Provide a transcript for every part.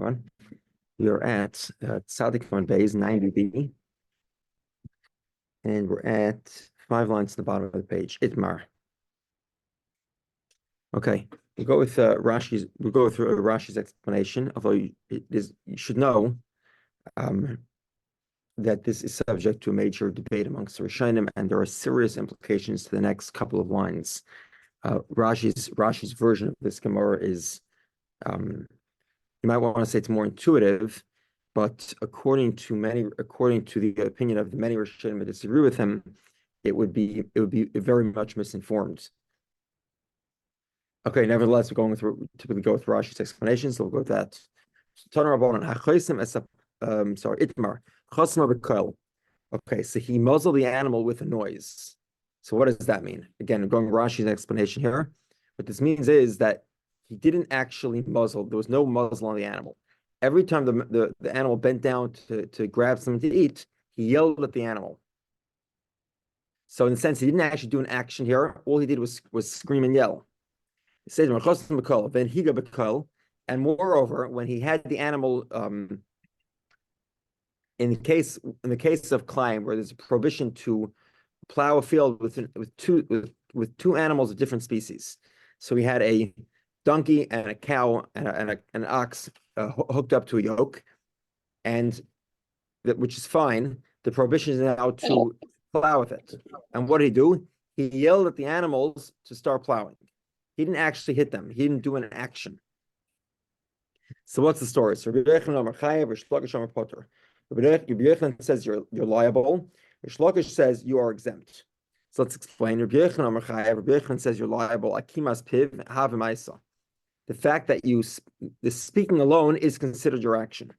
everyone. We are at Tzadik on Bays 90b, and we're at 5 lines at the bottom of the page. Itmar. Okay, we'll go with Rashi's. We'll go through Rashi's explanation. Although you should know that this is subject to a major debate amongst the Rishonim, and there are serious implications to the next couple of lines. Rashi's version of this Gemara is, you might want to say it's more intuitive, but according to the opinion of the many Rishonim that disagree with him, it would be very much misinformed. Okay, nevertheless, typically go with Rashi's explanations, so we'll go with that. Itmar. Okay, so he muzzled the animal with a noise. So what does that mean? Again, going Rashi's explanation here. What this means is that he didn't actually muzzle. There was no muzzle on the animal. Every time the animal bent down to grab something to eat, he yelled at the animal. So in a sense, he didn't actually do an action here. All he did was scream and yell. It says, then he got, and moreover, when he had the animal, in the case of climb, where there's a prohibition to plow a field with two animals of different species. So he had a donkey and a cow and an ox hooked up to a yoke, and which is fine. The prohibition is now to plow with it. And what did he do? He yelled at the animals to start plowing. He didn't actually hit them. He didn't do an action. So what's the story? So Rabbi Yochanan says you're liable. Rish Lakish says you are exempt. So let's explain. Rabbi Yochanan says you're liable. Akimas piv havemaisa. The fact that the speaking alone is considered your action.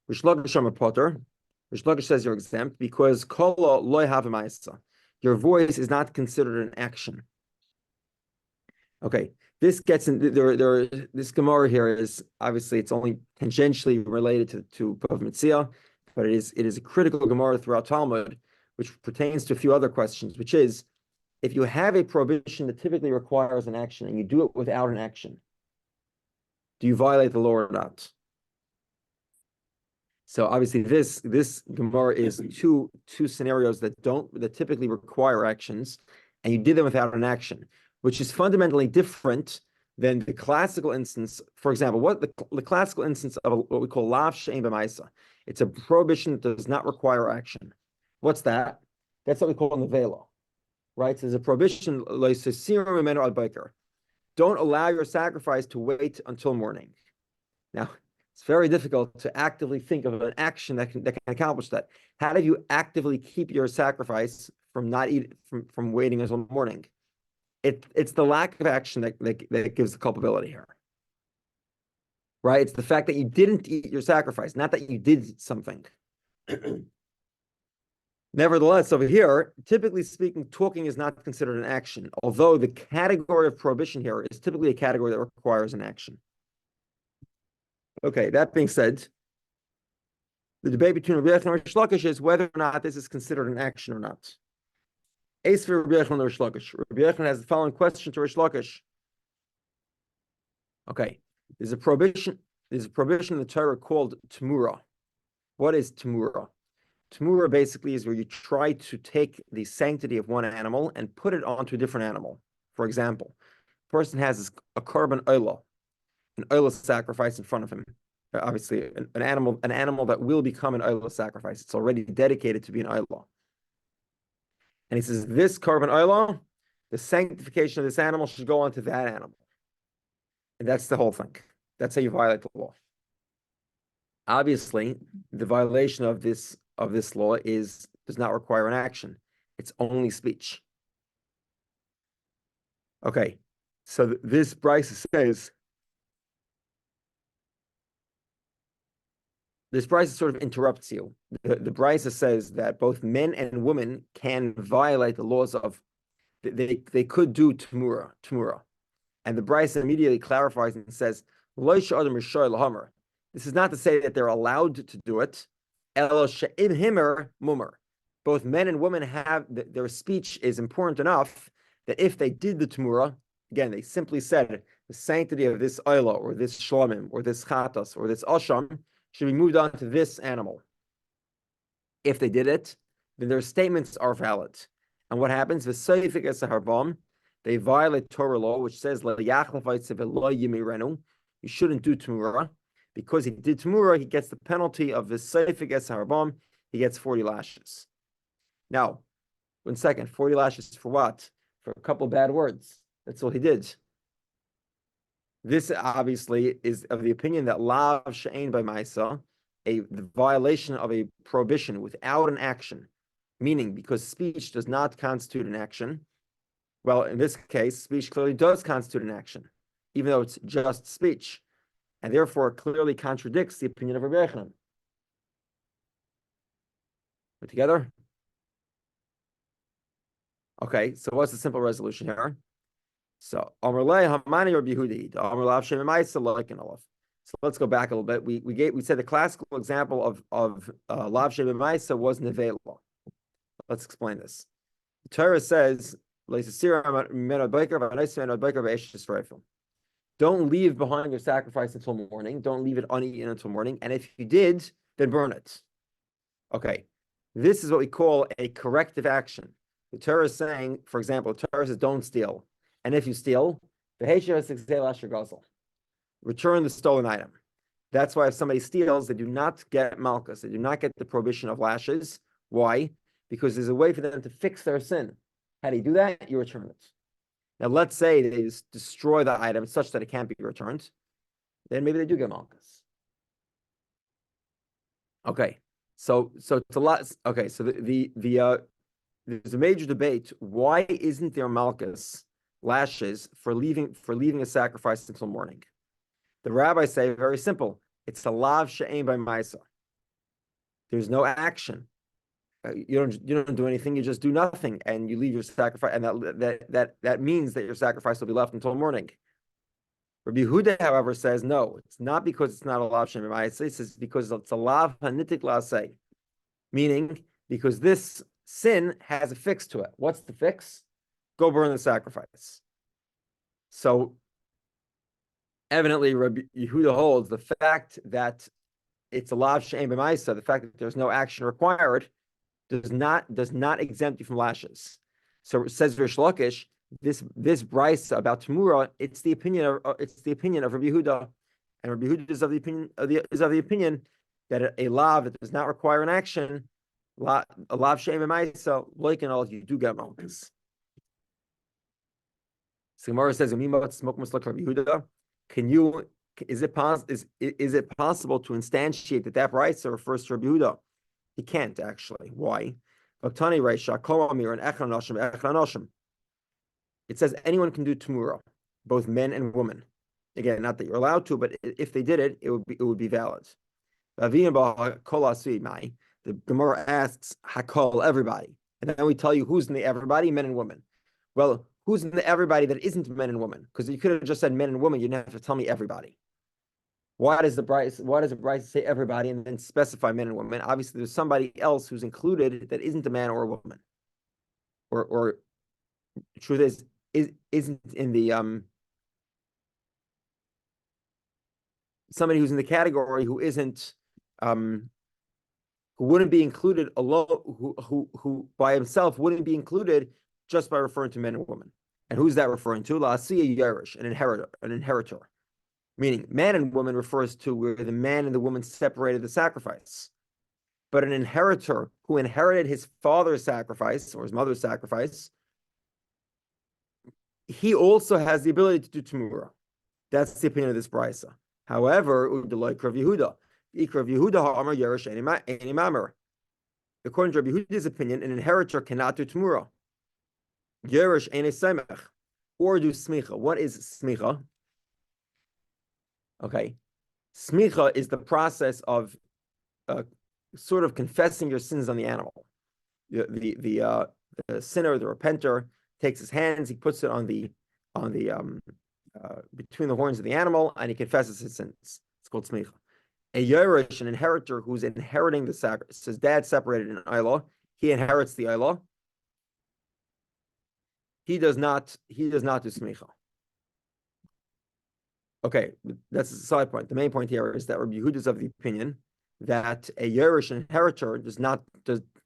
Rish Lakish says you're exempt because kolla loy havemaisa. Your voice is not considered an action. Okay, this gets in this Gemara here is obviously it's only tangentially related to Bava Metzia, but it is a critical Gemara throughout Talmud, which pertains to a few other questions, which is if you have a prohibition that typically requires an action and you do it without an action, do you violate the law or not? So obviously this Gemara is two scenarios that typically require actions, and you did them without an action, which is fundamentally different than the classical instance. For example, what the classical instance of what we call lav she'ein b'maisa. It's a prohibition that does not require action. What's that? That's what we call nevela, right? So there's a prohibition, don't allow your sacrifice to wait until morning. Now, it's very difficult to actively think of an action that can accomplish that. How do you actively keep your sacrifice from waiting until morning? It's the lack of action that gives the culpability here, right? It's the fact that you didn't eat your sacrifice, not that you did something. Nevertheless, over here, typically speaking, talking is not considered an action, although the category of prohibition here is typically a category that requires an action. Okay, that being said, the debate between Rabbi Yochanan and Rish Lakish is whether or not this is considered an action or not. Ace for Rabbi Yochanan and Rish Lakish. Rabbi Yochanan has the following question to Rish Lakish. Okay, there's a prohibition in the Torah called Tamura. What is Tamura? Tamura basically is where you try to take the sanctity of one animal and put it onto a different animal. For example, a person has a korban oila, an oila sacrifice in front of him. Obviously, an animal that will become an oila sacrifice. It's already dedicated to be an oila. And he says, this korban oila, the sanctification of this animal should go onto that animal. And that's the whole thing. That's how you violate the law. Obviously, the violation of this law does not require an action. It's only speech. Okay, so this Brisa says, this Brisa sort of interrupts you. The Brisa says that both men and women can violate the laws of, they could do Tamura. And the Brisa immediately clarifies and says, this is not to say that they're allowed to do it. Both men and women have, their speech is important enough that if they did the Tamura, again, they simply said the sanctity of this oila or this shlomim or this chatas or this asham should be moved on to this animal. If they did it, then their statements are valid. And what happens? They violate Torah law, which says you shouldn't do Tamura. Because he did Tamura, he gets the penalty of the Seifik Es Harbam. He gets 40 lashes. Now, 1 second, 40 lashes for what? For a couple bad words. That's all he did. This obviously is of the opinion that Lav She'ein by Maisa, the violation of a prohibition without an action, meaning because speech does not constitute an action. Well, in this case, speech clearly does constitute an action, even though it's just speech, and therefore clearly contradicts the opinion of Rabbi Yochanan. We're together? Okay, so what's the simple resolution here? So, so let's go back a little bit. We said the classical example of Lav Shebemaisa was Nevela. Let's explain this. The Torah says, don't leave behind your sacrifice until morning. Don't leave it uneaten until morning. And if you did, then burn it. Okay, this is what we call a corrective action. The Torah is saying, for example, the Torah says don't steal. And if you steal, return the stolen item. That's why if somebody steals, they do not get malchus. They do not get the prohibition of lashes. Why? Because there's a way for them to fix their sin. How do you do that? You return it. Now, let's say they destroy the item such that it can't be returned. Then maybe they do get malchus. Okay, so it's a lot. Okay, so there's a major debate. Why isn't there malchus lashes for leaving a sacrifice until morning? The rabbis say very simple. It's a lav she'ein by maisa. There's no action. You don't do anything. You just do nothing, and you leave your sacrifice, and that means that your sacrifice will be left until morning. Rabbi Yehudah, however, says no. It's not because it's not a lav she'ein by maisa. It's because it's a lav hanitik la'aseh, meaning because this sin has a fix to it. What's the fix? Go burn the sacrifice. So evidently, Rabbi Yehudah holds the fact that it's a lav she'ein b'maisa, the fact that there's no action required, does not exempt you from lashes. So it says Rish Lakish, this brisa about Tamura, it's the opinion of Rabbi Yehudah, and Rabbi Yehudah is of the opinion that a lav that does not require an action, a lav she'ein b'maisa, like in all, you do get malchus. So Gemara says, is it possible to instantiate that brisa refers to Rabbi Yehudah? He can't actually. Why? It says anyone can do Tamura, both men and women. Again, not that you're allowed to, but if they did it, it would be valid. The Gemara asks, Hakol, everybody. And then we tell you who's in the everybody, men and women. Well, who's in the everybody that isn't men and women? Because you could have just said men and women, you didn't have to tell me everybody. Why does the Brisa say everybody and then specify men and women? Obviously, there's somebody else who's included that isn't a man or a woman. Or the truth isn't in the somebody who's in the category who isn't who wouldn't be included alone, who by himself wouldn't be included just by referring to men and women. And who's that referring to? La'asiyah Yerush, an inheritor. Meaning, man and woman refers to where the man and the woman separated the sacrifice. But an inheritor who inherited his father's sacrifice or his mother's sacrifice, he also has the ability to do Tamura. That's the opinion of this brisa. However, like Rav Yehudah, according to Rabbi Yehudah's opinion, an inheritor cannot do Tamura. Yerush ein semech, or do smicha. What is smicha? Okay, smicha is the process of sort of confessing your sins on the animal. The sinner, the repenter, takes his hands, he puts it on the between the horns of the animal, and he confesses his sins. It's called smicha. A yerush, an inheritor who's inheriting the sacrifice. His dad separated an ilah, he inherits the ilah. He does not do smicha. Okay, that's the side point. The main point here is that Rabbi Yehudah is of the opinion that a Yerush inheritor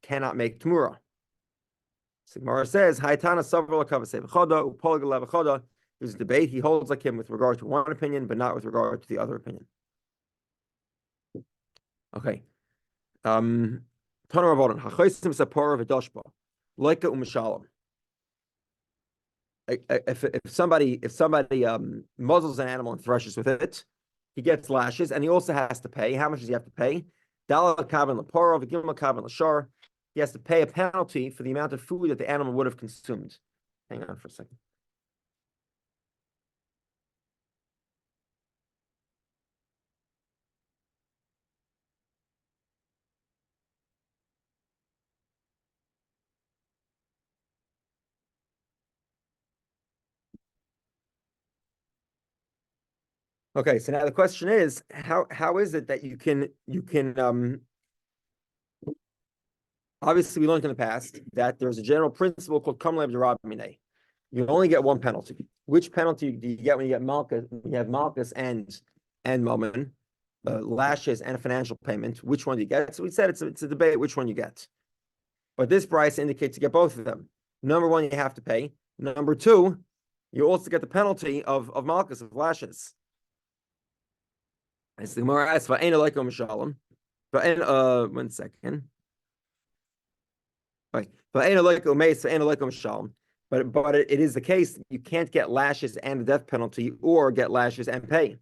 cannot make Tmura. So Gemara says, Haytana Savra Lakavasei V'choda, Upolgala V'choda. There's a debate. He holds like him with regard to one opinion, but not with regard to the other opinion. Okay. Tana Ravodan, Hachosim Sapora V'doshba, Loika U'Mishalom. If somebody muzzles an animal and threshes with it, he gets lashes, and he also has to pay. How much does he have to pay? Dalal Kavan Lapora, V'gimel Kavan Lashar. He has to pay a penalty for the amount of food that the animal would have consumed. Hang on for a second. Okay, so now the question is, how is it that you can obviously we learned in the past that there's a general principle called Kamma b'derabminei. You only get one penalty. Which penalty do you get when you get malchus? When you have malchus and mammon, lashes and a financial payment? Which one do you get? So we said it's a debate which one you get. But this price indicates you get both of them. Number one, you have to pay. Number two, you also get the penalty of malchus, of lashes. It's the Gemara asks, "Va'ena leikom mishalom." One second. Right. Va'ena leikom meis, va'ena leikom mishalom. But it is the case you can't get lashes and the death penalty, or get lashes and pay.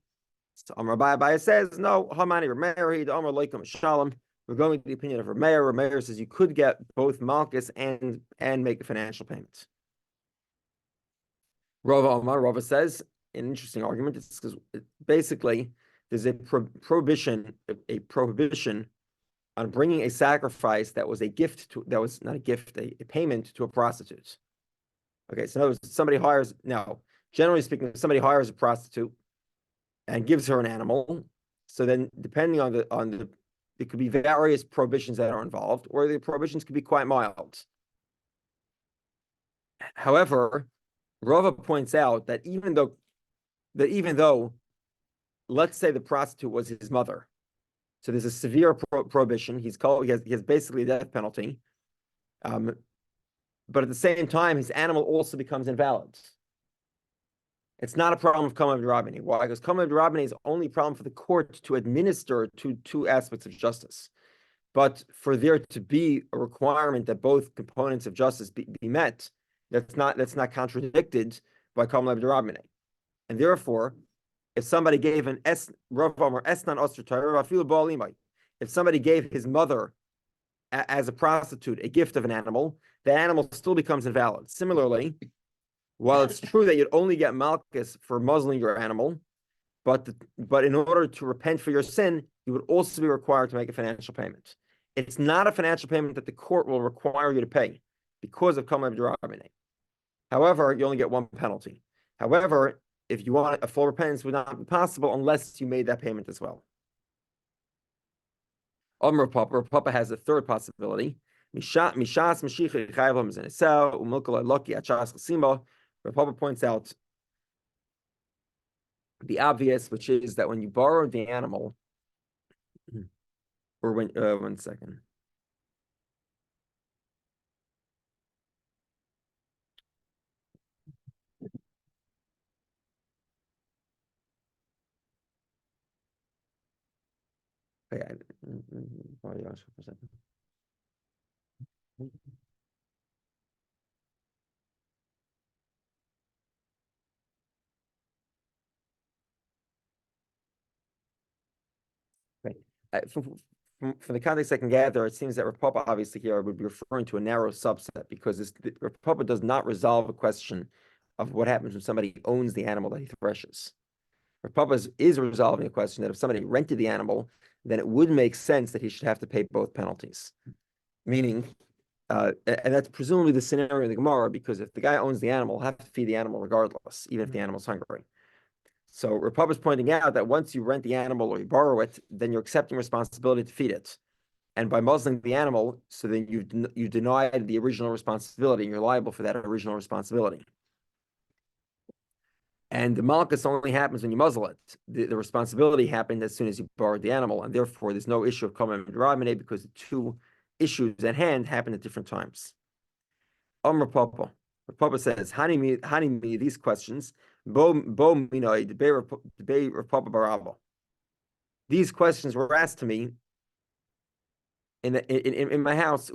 So Rabbi Abaya says, no. Hamani Rameir, the Amar leikom mishalom. We're going with the opinion of Rameir. Rameir says you could get both malchus and make a financial payment. Rava says, an interesting argument. It's because basically there's a prohibition on bringing a sacrifice that was a gift that was not a gift, a payment to a prostitute. Okay, so in other words, generally speaking, if somebody hires a prostitute and gives her an animal, so then depending on the there could be various prohibitions that are involved, or the prohibitions could be quite mild. However, Rava points out that even though let's say the prostitute was his mother, so there's a severe prohibition. He has basically a death penalty, but at the same time, his animal also becomes invalid. It's not a problem of Kamma b'derabminei. Why? Because Kamma b'derabminei is only a problem for the court to administer two aspects of justice. But for there to be a requirement that both components of justice be met, that's not contradicted by Kamma b'derabminei. And therefore, if somebody gave if somebody gave his mother as a prostitute a gift of an animal, the animal still becomes invalid. Similarly, while it's true that you'd only get malchus for muzzling your animal, but in order to repent for your sin, you would also be required to make a financial payment. It's not a financial payment that the court will require you to pay because of Kamma b'derabminei. However, you only get one penalty. However, if you want a full repentance, would not be possible unless you made that payment as well. Rav Papa has a third possibility. Rav Papa points out the obvious, which is that when you borrow the animal, or when 1 second. Okay, from the context I can gather, it seems that Rav Papa obviously here would be referring to a narrow subset, because Rav Papa does not resolve a question of what happens when somebody owns the animal that he threshes. Rav Papa is resolving a question that if somebody rented the animal, then it would make sense that he should have to pay both penalties. Meaning, and that's presumably the scenario in the Gemara, because if the guy owns the animal, he'll have to feed the animal regardless, even if the animal's hungry. So Rav Papa is pointing out that once you rent the animal or you borrow it, then you're accepting responsibility to feed it. And by muzzling the animal, so then you denied the original responsibility, and you're liable for that original responsibility. And the malchus only happens when you muzzle it. The responsibility happened as soon as you borrowed the animal, and therefore there's no issue of Kamma because the two issues at hand happen at different times. Papa says, Hani these questions, these questions were asked to me in my house.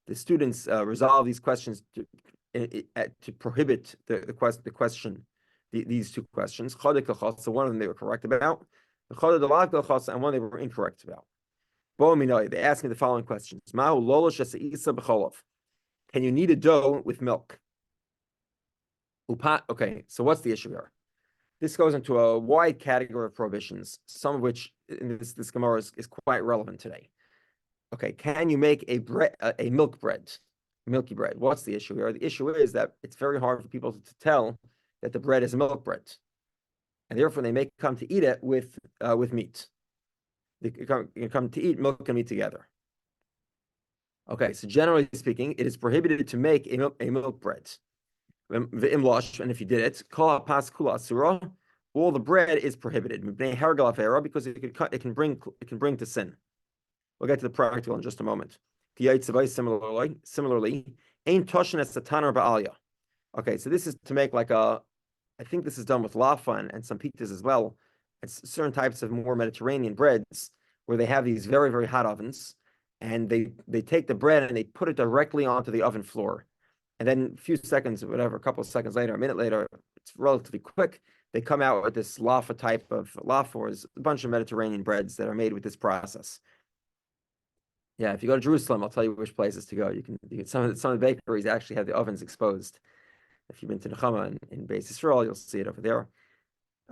The students resolve these questions to prohibit these two questions. So one of them they were correct about, and one they were incorrect about. They asked me the following questions. Can you knead a dough with milk? Okay, so what's the issue here? This goes into a wide category of prohibitions, some of which in this Gemara is quite relevant today. Okay, can you make a milky bread? What's the issue here? The issue is that it's very hard for people to tell that the bread is a milk bread, and therefore they may come to eat it with meat. They come to eat milk and meat together. Okay, so generally speaking, it is prohibited to make a milk bread. And if you did it, all the bread is prohibited because it can bring to sin. We'll get to the practical in just a moment. Similarly, ain't toshin as satanar ba'alya. Okay, so this is to make I think this is done with lafa and some pitas as well. It's certain types of more Mediterranean breads where they have these very, very hot ovens, and they take the bread and they put it directly onto the oven floor. And then a few seconds, whatever, a couple of seconds later, a minute later, it's relatively quick. They come out with this lafa type of lafa, is a bunch of Mediterranean breads that are made with this process. Yeah, if you go to Jerusalem, I'll tell you which places to go. You can some of the bakeries actually have the ovens exposed. If you've been to Kamma in Beis Yisrael, you'll see it over there.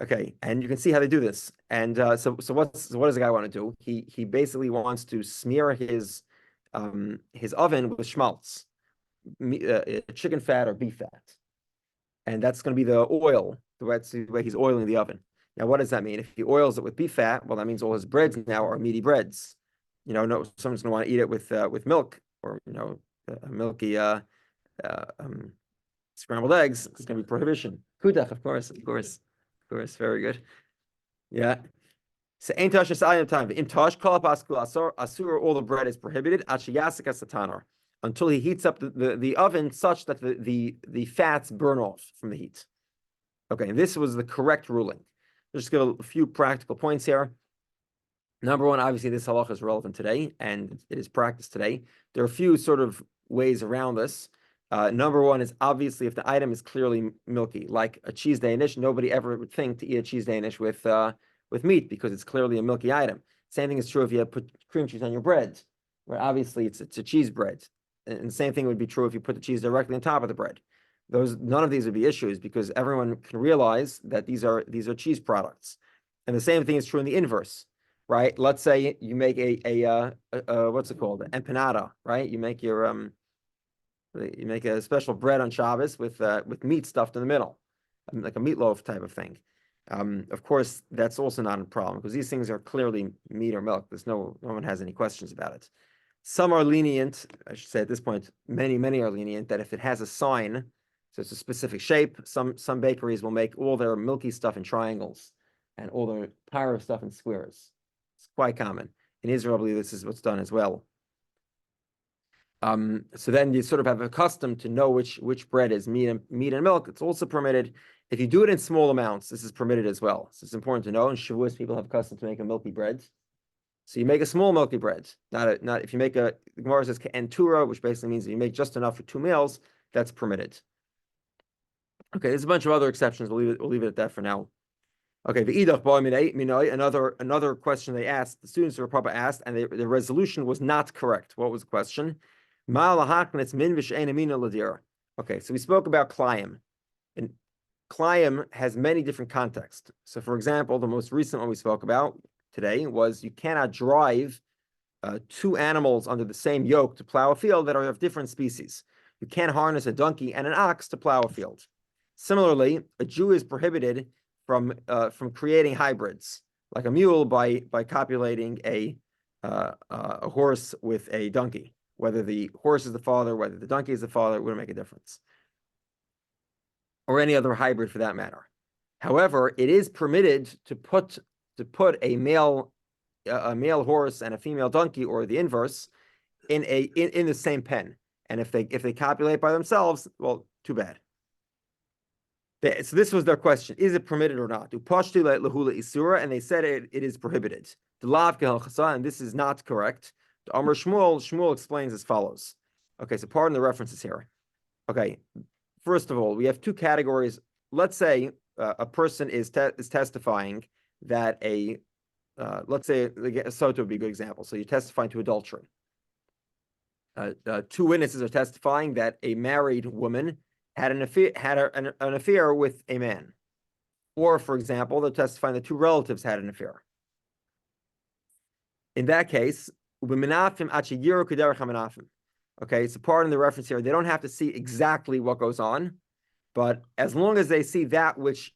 Okay, and you can see how they do this. And so what does the guy want to do? He basically wants to smear his oven with schmaltz, chicken fat or beef fat, and that's going to be the oil. The way he's oiling the oven. Now, what does that mean? If he oils it with beef fat, well, that means all his breads now are meaty breads. No, someone's going to want to eat it with milk or milky scrambled eggs. It's going to be prohibition. Kudach, of course, very good. Yeah. So ain't tosh time. In tosh kol pasku asur, all the bread is prohibited. Achiyasika satanar, until he heats up the oven such that the fats burn off from the heat. Okay, this was the correct ruling. Just give a few practical points here. Number one, obviously this halacha is relevant today, and it is practiced today. There are a few sort of ways around this. Number one is obviously if the item is clearly milky, like a cheese Danish, nobody ever would think to eat a cheese Danish with meat because it's clearly a milky item. Same thing is true if you put cream cheese on your bread, where obviously it's a cheese bread. And the same thing would be true if you put the cheese directly on top of the bread. None of these would be issues because everyone can realize that these are cheese products. And the same thing is true in the inverse, right? Let's say you make a what's it called? An empanada, right? You make a special bread on Shabbos with meat stuffed in the middle, like a meatloaf type of thing. Of course, that's also not a problem because these things are clearly meat or milk. No one has any questions about it. Some are lenient, I should say at this point, many are lenient that if it has a sign, so it's a specific shape, some bakeries will make all their milky stuff in triangles and all their pyro stuff in squares. It's quite common. In Israel, I believe this is what's done as well. So then you sort of have accustomed to know which bread is meat and milk. It's also permitted. If you do it in small amounts, this is permitted as well. So it's important to know. In Shavuos, people have custom to make a milky bread. So you make a small milky bread. Not if you make the Gemara says entura, which basically means if you make just enough for 2 meals, that's permitted. Okay, there's a bunch of other exceptions. We'll leave it at that for now. Okay, another question they asked, the students of Rapapa asked, and the resolution was not correct. What was the question? Okay, so we spoke about klayim. And klayim has many different contexts. So for example, the most recent one we spoke about today was you cannot drive 2 animals under the same yoke to plow a field that are of different species. You can't harness a donkey and an ox to plow a field. Similarly, a Jew is prohibited from creating hybrids, like a mule by copulating a horse with a donkey. Whether the horse is the father, whether the donkey is the father, it wouldn't make a difference. or any other hybrid for that matter. However, it is permitted to put a male horse and a female donkey, or the inverse, in the same pen. And if they copulate by themselves, well, too bad. So this was their question: is it permitted or not? And they said it is prohibited. And this is not correct. The Amr Shmuel explains as follows. Okay, so pardon the references here. Okay, first of all, we have two categories. Let's say a person is testifying that let's say a sota would be a good example. So you're testifying to adultery. Two witnesses are testifying that a married woman had an affair with a man. Or, for example, they're testifying that two relatives had an affair. In that case, okay, so pardon the reference here, they don't have to see exactly what goes on, but as long as they see that which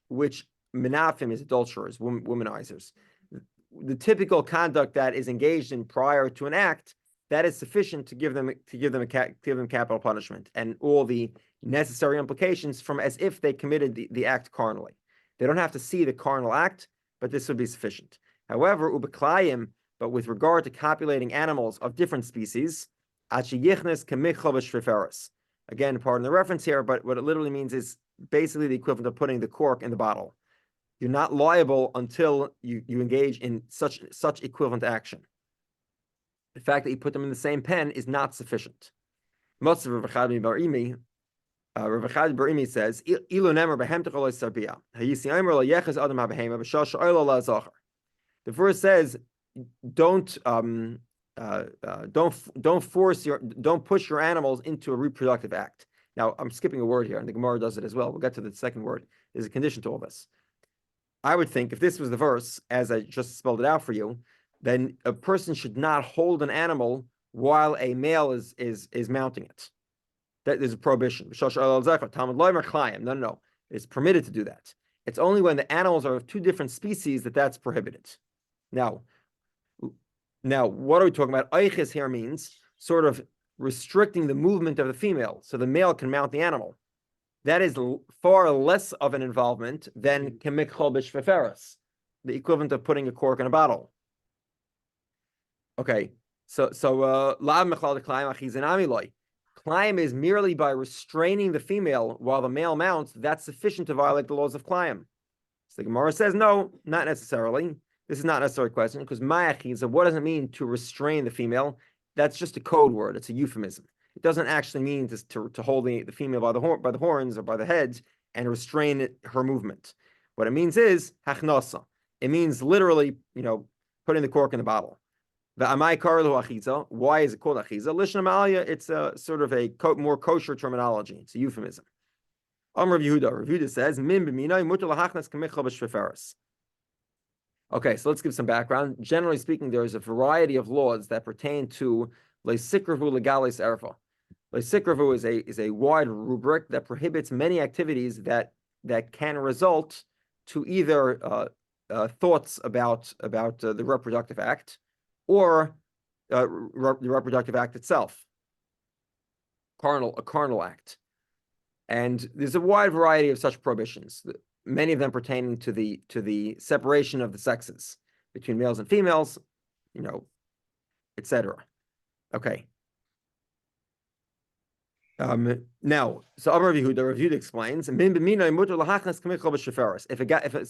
menafim is adulterers, womanizers, the typical conduct that is engaged in prior to an act, that is sufficient to give them capital punishment and all the necessary implications from as if they committed the act carnally. They don't have to see the carnal act, but this would be sufficient. However, ubeklayim, but with regard to copulating animals of different species, again, pardon the reference here, but what it literally means is basically the equivalent of putting the cork in the bottle. You're not liable until you engage in such equivalent action. The fact that you put them in the same pen is not sufficient. Rav Chad bar Imi says, the verse says, don't push your animals into a reproductive act. Now, I'm skipping a word here, and the Gemara does it as well. We'll get to the second word. There's a condition to all this. I would think if this was the verse, as I just spelled it out for you, then a person should not hold an animal while a male is mounting it. That is a prohibition. No. It's permitted to do that. It's only when the animals are of two different species that's prohibited. Now, what are we talking about? Eiches here means sort of restricting the movement of the female so the male can mount the animal. That is far less of an involvement than kemichol b'shveferes, the equivalent of putting a cork in a bottle. Okay, so lav mechal deklayim achizanami loy. Climb is merely by restraining the female while the male mounts. That's sufficient to violate the laws of climb. So the Gemara says no, not necessarily. This is not a necessary question because ma'achiza, what does it mean to restrain the female? That's just a code word. It's a euphemism. It doesn't actually mean to hold the female by the horns or by the heads and restrain her movement. What it means is hachnasa. It means literally, putting the cork in the bottle. The amai karlu achiza. Why is it called achiza? Lishna malia. It's a sort of a more kosher terminology. It's a euphemism. Rabbi Yehudah says min b'minay mutar lahachnas kamichal b'shveferes. Okay, so let's give some background. Generally speaking, there is a variety of laws that pertain to leisikravu legalis erfa. Leisikravu is a wide rubric that prohibits many activities that can result to either thoughts about the reproductive act or the reproductive act itself, a carnal act. And there's a wide variety of such prohibitions. Many of them pertaining to the separation of the sexes between males and females, etc. Okay. Now, so Rabbi Yehudah explains, if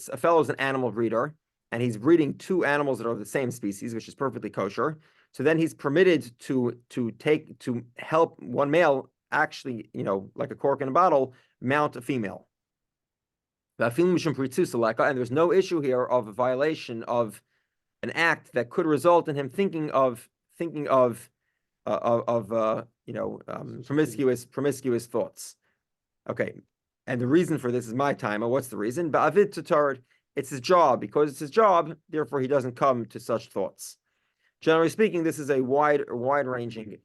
a fellow is an animal breeder and he's breeding two animals that are of the same species, which is perfectly kosher, so then he's permitted to help one male actually, like a cork in a bottle, mount a female. And there's no issue here of a violation of an act that could result in him thinking of promiscuous thoughts. Okay, and the reason for this is my time. What's the reason? Ba'avid tatard. It's his job. Because it's his job, therefore he doesn't come to such thoughts. Generally speaking, this is a wide-ranging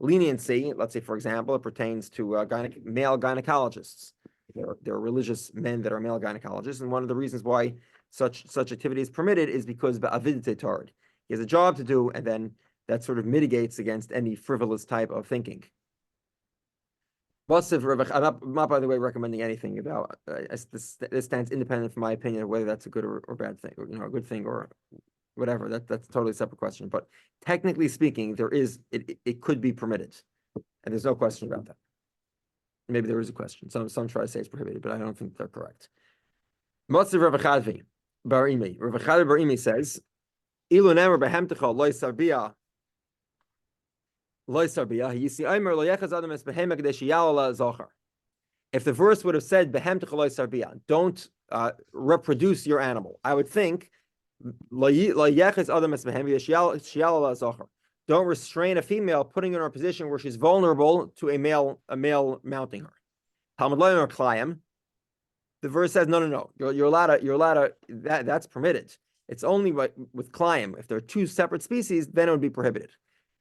leniency. Let's say, for example, it pertains to male gynecologists. There are religious men that are male gynecologists, and one of the reasons why such activity is permitted is because ba'avid tatard. He has a job to do, and then that sort of mitigates against any frivolous type of thinking. I'm not, by the way, recommending anything about this stands independent from my opinion of whether that's a good or bad thing, or, a good thing or whatever. That's a totally separate question. But technically speaking, it could be permitted, and there's no question about that. Maybe there is a question. Some try to say it's prohibited, but I don't think they're correct. Matzav Rav Chadvi Bar Imi. Rav Chadvi Bar Imi says, "Ilu nemer behemtecha loy sarbia." If the verse would have said don't reproduce your animal, I would think don't restrain a female, putting her in a position where she's vulnerable to a male mounting her. The verse says no. You're allowed to that's permitted. It's only with Klayim. If there are two separate species, then it would be prohibited.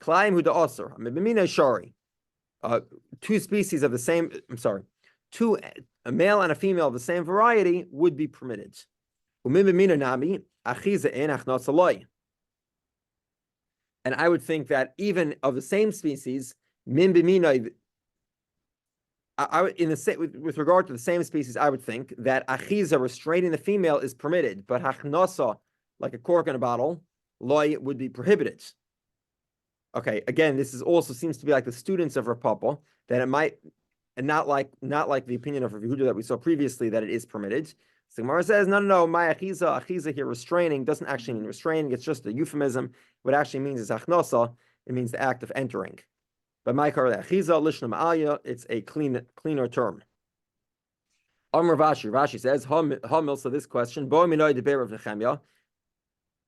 Two species of the same, a male and a female of the same variety would be permitted. And I would think that even of the same species, with regard to the same species, I would think that achiza, restraining the female, is permitted, but hachnasa, like a cork in a bottle, loy, would be prohibited. Okay, again, this also seems to be like the students of Rav Papa, that it might, and not like the opinion of Rav Yehudah that we saw previously, that it is permitted. So Gemara says, no, my achiza here, restraining, doesn't actually mean restraining, it's just a euphemism. What it actually means is achnasa, it means the act of entering. But my kar achiza, lishna ma'alya, it's a cleaner term. Amar Rashi says, ha so this question, bo minoi deber of Nechemia,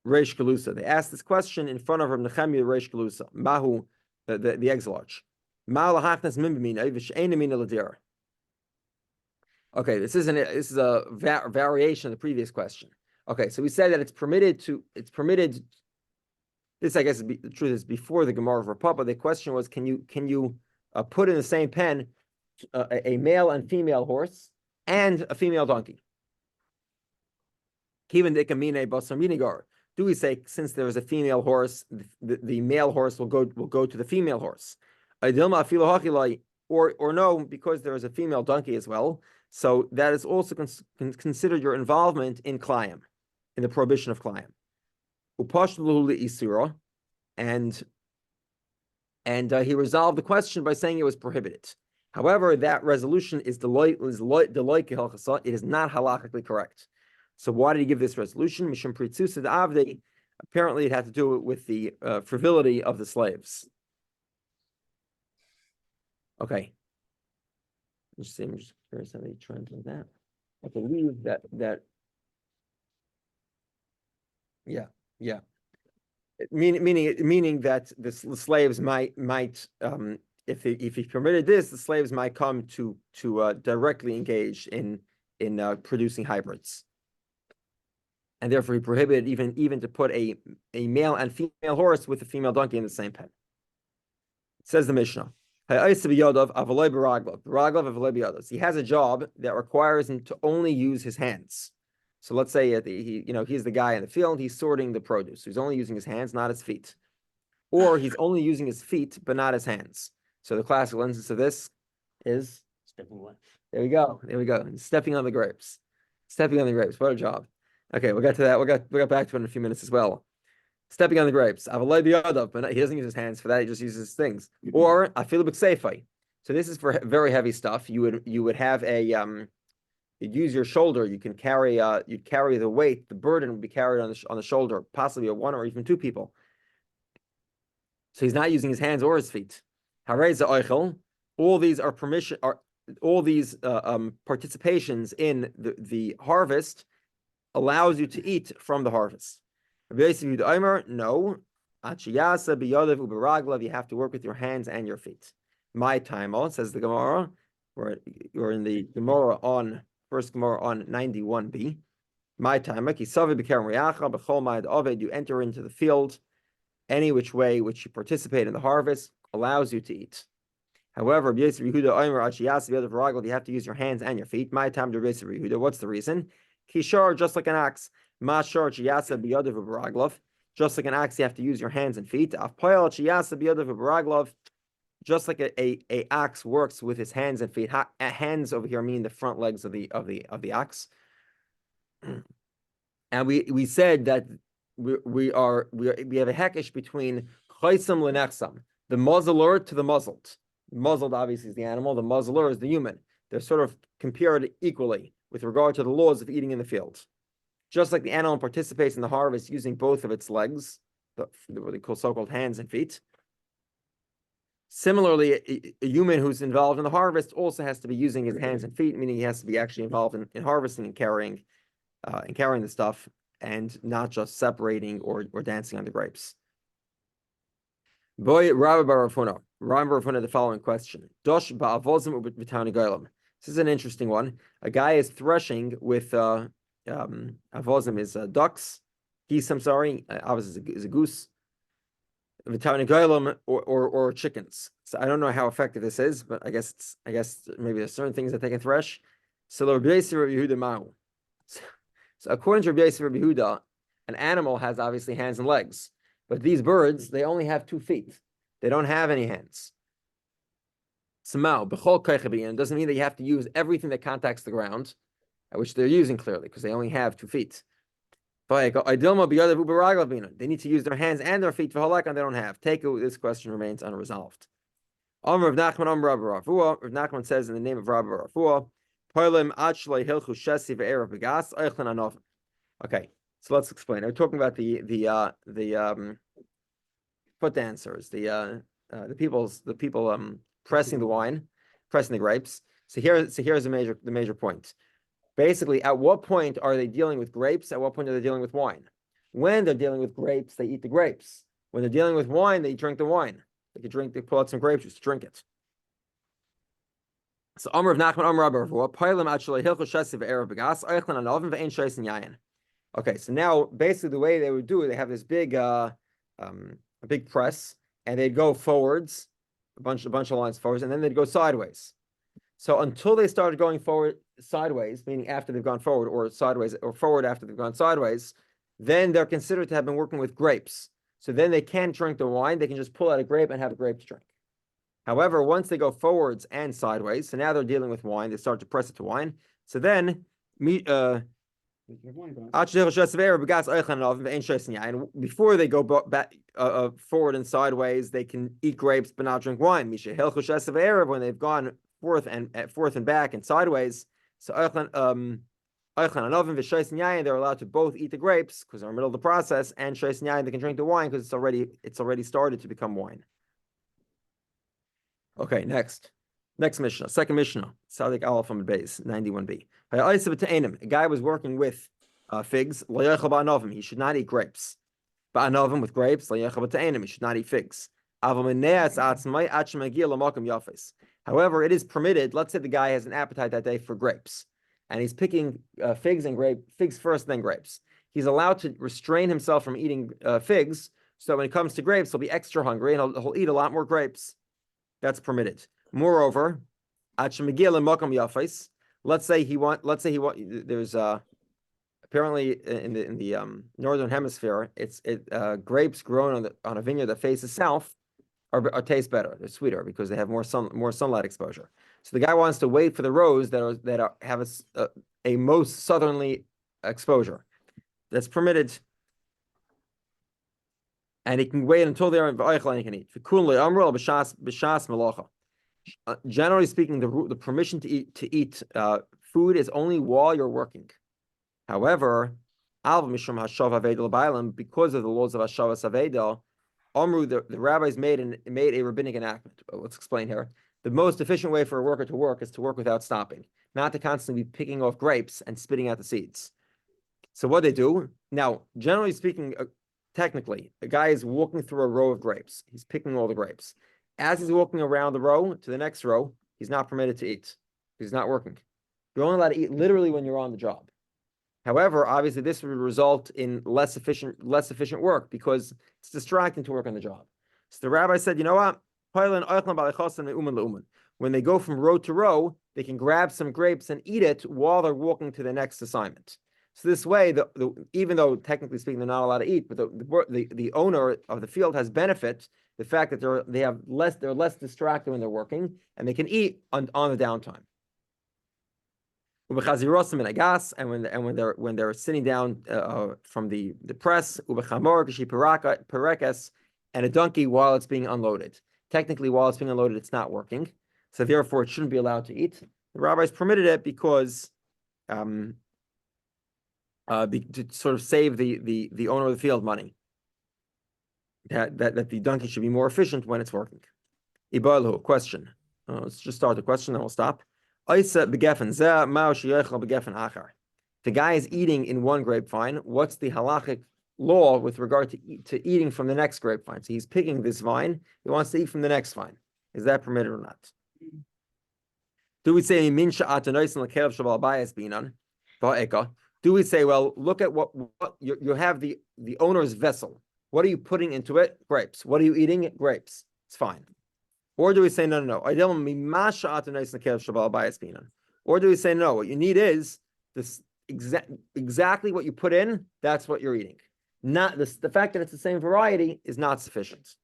Reish Galusa. They asked this question in front of Reb Nechemia Reish Galusa. Mahu, the exilarch. Okay, this is a variation of the previous question. Okay, so we said that it's permitted. This, I guess, the truth is before the Gemara of Rav Papa. The question was, can you put in the same pen a male and female horse and a female donkey? Kivan dekamine basar minigar. Do we say, since there is a female horse, the male horse will go to the female horse? Or no, because there is a female donkey as well. So that is also considered your involvement in Klayim, in the prohibition of Klayim. And he resolved the question by saying it was prohibited. However, that resolution is deloy. It is not halachically correct. So why did he give this resolution? Mishum pritzusa d'avdei. Apparently, it had to do with the frivolity of the slaves. Okay. I'm just curious how they translate that. I believe that. Yeah. Meaning that the slaves might if he permitted this, the slaves might come to directly engage in producing hybrids. And therefore he prohibited even to put a male and female horse with a female donkey in the same pen. It says the Mishnah. He has a job that requires him to only use his hands. So let's say he's the guy in the field, he's sorting the produce. So he's only using his hands, not his feet. Or he's only using his feet, but not his hands. So the classical instance of this is stepping away. There we go. Stepping on the grapes. What a job. Okay, we'll get to that. We'll get back to it in a few minutes as well. Stepping on the grapes. But he doesn't use his hands for that. He just uses his things. Or afilu b'kseifai. So this is for very heavy stuff. You would have you'd use your shoulder. You can carry. You'd carry the weight. The burden would be carried on the shoulder, possibly of one or even two people. So he's not using his hands or his feet. Hareza oichel. All these are participations in the harvest allows you to eat from the harvest. No. You have to work with your hands and your feet. My time, says the Gemara. We're in the Gemara on first Gemara on 91b. My time, you enter into the field any which way which you participate in the harvest allows you to eat. However, you have to use your hands and your feet. My time, what's the reason? Kishar, just like an axe. Mashar chiyasa biyadav b'baraglov. Just like an axe, you have to use your hands and feet. Afpoyal chiyasa biyadav b'baraglov. just like a ox works with his hands and feet. Hands over here mean the front legs of the ox. And we said that we have a hekesh between chaysam lenechsam, the muzzler to the muzzled. Muzzled obviously is the animal, the muzzler is the human. They're sort of compared equally with regard to the laws of eating in the field. Just like the animal participates in the harvest using both of its legs, what they call so-called hands and feet. Similarly, a human who's involved in the harvest also has to be using his hands and feet, meaning he has to be actually involved in harvesting and carrying the stuff, and not just separating or dancing on the grapes. Boy, Rabbi Barafuna the following question. Dosh ba'avozim ub'tani goylam. This is an interesting one. A guy is threshing with avozim is ducks. Geese, I'm sorry. Avos is a goose. V'tani goylam or chickens. So I don't know how effective this is, but I guess maybe there's certain things that they can thresh. So Rabbi Yehudah Ma'u. So according to Rabbi Yehudah, an animal has obviously hands and legs, but these birds, they only have 2 feet. They don't have any hands. Samau b'chol kaychabin doesn't mean that you have to use everything that contacts the ground, which they're using clearly because they only have 2 feet. They need to use their hands and their feet for halak, and they don't have. This question remains unresolved. Rav Nachman says in the name of Rabbi Rafua, okay, so let's explain. We're talking about the foot dancers, the people pressing the wine, pressing the grapes. So here's the major point. Basically, at what point are they dealing with grapes? At what point are they dealing with wine? When they're dealing with grapes, they eat the grapes. When they're dealing with wine, they drink the wine. They pull out some grape juice to drink it. So Amr of Nachman, Amr Rabbi Rafua, Pailim Achalei Hilchos Shesiv Erev Begas, Eichlan Anovim Ve'ein Shais and Yayin. Okay, so now basically the way they would do it, they have this big press, and they'd go forwards, a bunch of lines forwards, and then they'd go sideways. So until they started going forward sideways, meaning after they've gone forward, or sideways, or forward after they've gone sideways, then they're considered to have been working with grapes. So then they can't drink the wine, they can just pull out a grape and have a grape to drink. However, once they go forwards and sideways, so now they're dealing with wine, they start to press it to wine. So then, before they go back forward and sideways, they can eat grapes but not drink wine. When they've gone forth and back and sideways, so they're allowed to both eat the grapes because they're in the middle of the process, and they can drink the wine because it's already started to become wine. Okay, next Mishnah, second Mishnah, Sadik Aleph on the base, 91b. A guy was working with figs. He should not eat grapes. Ba'anovim with grapes. He should not eat figs. However, it is permitted. Let's say the guy has an appetite that day for grapes, and he's picking figs first, then grapes. He's allowed to restrain himself from eating figs, so when it comes to grapes, he'll be extra hungry and he'll eat a lot more grapes. That's permitted. Moreover, let's say there's apparently in the northern hemisphere, grapes grown on a vineyard that faces south are taste better. They're sweeter because they have more sunlight exposure. So the guy wants to wait for the rows that have a most southerly exposure. That's permitted. And he can wait until they're in v'oichel and he can eat. Generally speaking, the permission to eat food is only while you're working. However, because of the laws of Hashavas Aveda, the rabbis made a rabbinic enactment. Let's explain here. The most efficient way for a worker to work is to work without stopping, not to constantly be picking off grapes and spitting out the seeds. So what they do now, generally speaking, technically, a guy is walking through a row of grapes. He's picking all the grapes. As he's walking around the row to the next row, he's not permitted to eat. He's not working. You're only allowed to eat literally when you're on the job. However, obviously, this would result in less efficient work because it's distracting to work on the job. So the rabbi said, you know what? When they go from row to row, they can grab some grapes and eat it while they're walking to the next assignment. So this way, even though technically speaking they're not allowed to eat, but the owner of the field has benefit the fact that they're less distracted when they're working, and they can eat on the downtime. And when they're sitting down from the press, and a donkey while it's being unloaded. Technically, while it's being unloaded, it's not working, so therefore it shouldn't be allowed to eat. The rabbis permitted it because to sort of save the owner of the field money. That the donkey should be more efficient when it's working. Ibalhu, question. Let's just start the question, then we'll stop. The guy is eating in one grapevine. What's the halachic law with regard to eating from the next grapevine? So he's picking this vine. He wants to eat from the next vine. Is that permitted or not? Do we say do we say, well, look at what you have the owner's vessel. What are you putting into it? Grapes. What are you eating? Grapes. It's fine. Or do we say, no? Or do we say, no, what you need is this exactly what you put in, that's what you're eating. Not this, the fact that it's the same variety is not sufficient.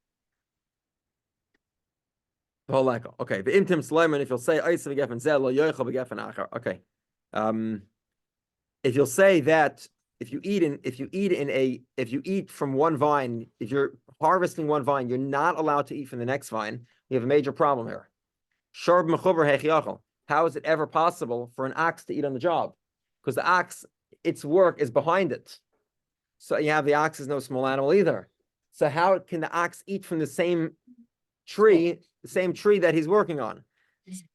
Okay. If you'll say, okay. If you'll say that if you eat from one vine, if you're harvesting one vine, you're not allowed to eat from the next vine. You have a major problem here. How is it ever possible for an ox to eat on the job? Because the ox, its work is behind it. So you have the ox is no small animal either. So how can the ox eat from the same tree that he's working on?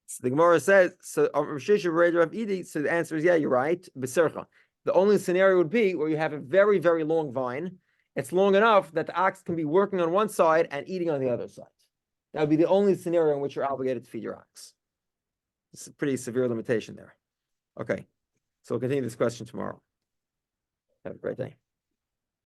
So the Gemara says, so the answer is, yeah, you're right. The only scenario would be where you have a very, very long vine. It's long enough that the ox can be working on one side and eating on the other side. That would be the only scenario in which you're obligated to feed your ox. It's a pretty severe limitation there. Okay, so we'll continue this question tomorrow. Have a great day.